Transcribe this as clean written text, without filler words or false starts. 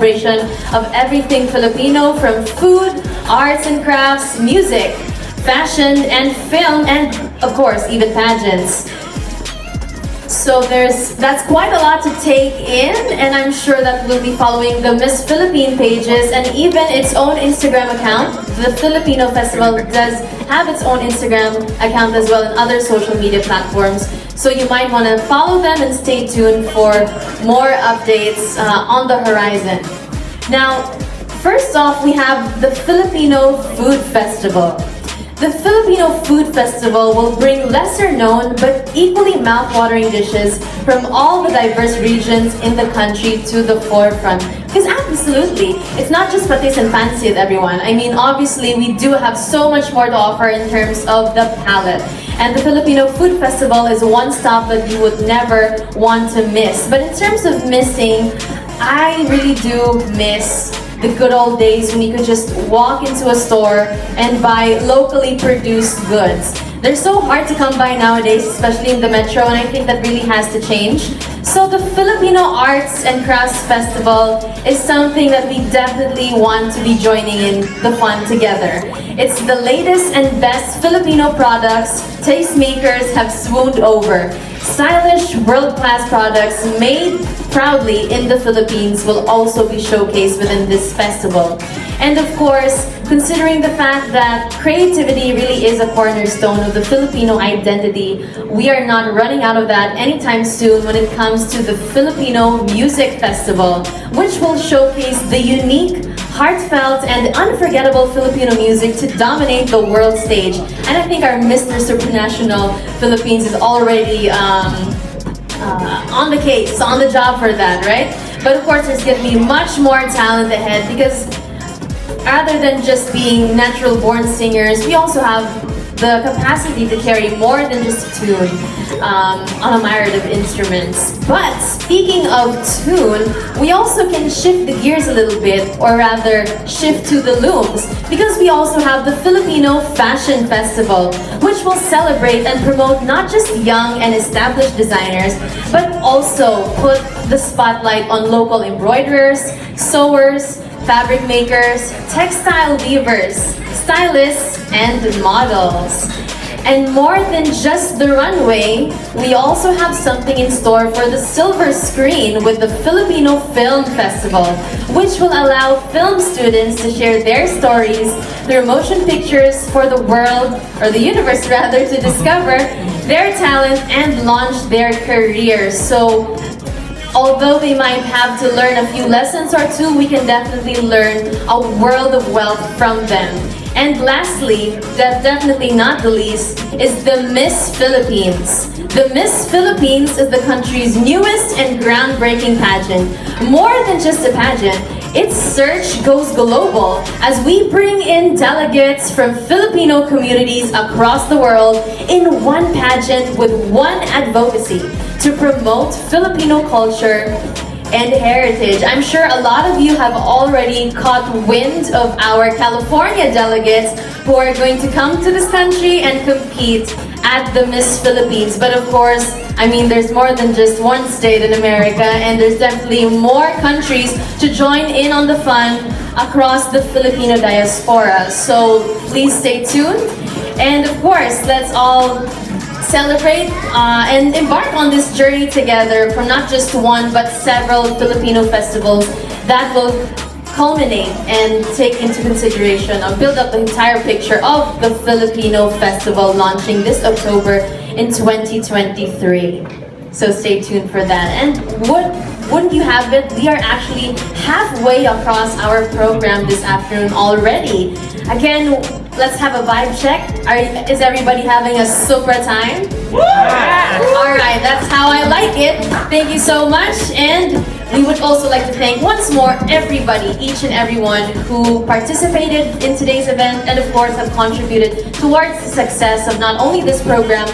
of everything Filipino, from food, arts and crafts, music, fashion and film, and of course even pageants. So that's quite a lot to take in, and I'm sure that we'll be following the Miss Philippine pages and even its own Instagram account. The Filipino Festival does have its own Instagram account as well and other social media platforms. So you might want to follow them and stay tuned for more updates on the horizon. Now, first off, we have the Filipino Food Festival. The Filipino Food Festival will bring lesser known but equally mouth-watering dishes from all the diverse regions in the country to the forefront. Because absolutely, it's not just patis and pancit, everyone. I mean, obviously, we do have so much more to offer in terms of the palate. And the Filipino Food Festival is one stop that you would never want to miss. But in terms of missing, I really do miss the good old days when you could just walk into a store and buy locally produced goods. They're so hard to come by nowadays, especially in the metro, and I think that really has to change. So the Filipino Arts and Crafts Festival is something that we definitely want to be joining in the fun together. It's the latest and best Filipino products tastemakers have swooned over. Stylish, world-class products made proudly in the Philippines will also be showcased within this festival. And of course, considering the fact that creativity really is a cornerstone of the Filipino identity, we are not running out of that anytime soon when it comes to the Filipino Music Festival, which will showcase the unique, heartfelt, and unforgettable Filipino music to dominate the world stage. And I think our Mr. Supranational Philippines is already on the case, on the job for that, right? But of course, there's going to be much more talent ahead because other than just being natural born singers, we also have the capacity to carry more than just a tune on a myriad of instruments. But speaking of tune, we also can shift the gears a little bit, or rather shift to the looms, because we also have the Filipino Fashion Festival, which will celebrate and promote not just young and established designers, but also put the spotlight on local embroiderers, sewers, fabric makers, textile weavers, stylists, and models. And more than just the runway, we also have something in store for the silver screen with the Filipino Film Festival, which will allow film students to share their stories through motion pictures for the world, or the universe rather, to discover their talent and launch their careers. So although they might have to learn a few lessons or two, we can definitely learn a world of wealth from them. And lastly, definitely not the least, is the Miss Philippines. The Miss Philippines is the country's newest and groundbreaking pageant. More than just a pageant, its search goes global as we bring in delegates from Filipino communities across the world in one pageant with one advocacy to promote Filipino culture and heritage. I'm sure a lot of you have already caught wind of our California delegates who are going to come to this country and compete at the Miss Philippines. But of course, I mean, there's more than just one state in America, and there's definitely more countries to join in on the fun across the Filipino diaspora. So please stay tuned. And of course, let's all celebrate and embark on this journey together from not just one but several Filipino festivals that will culminate and take into consideration or build up the entire picture of the Filipino Festival launching this October in 2023. So stay tuned for that. And wouldn't you have it, we are actually halfway across our program this afternoon already. Again, let's have a vibe check. Is everybody having a super time? Alright, that's how I like it. Thank you so much. And we would also like to thank once more everybody, each and everyone who participated in today's event and of course have contributed towards the success of not only this program,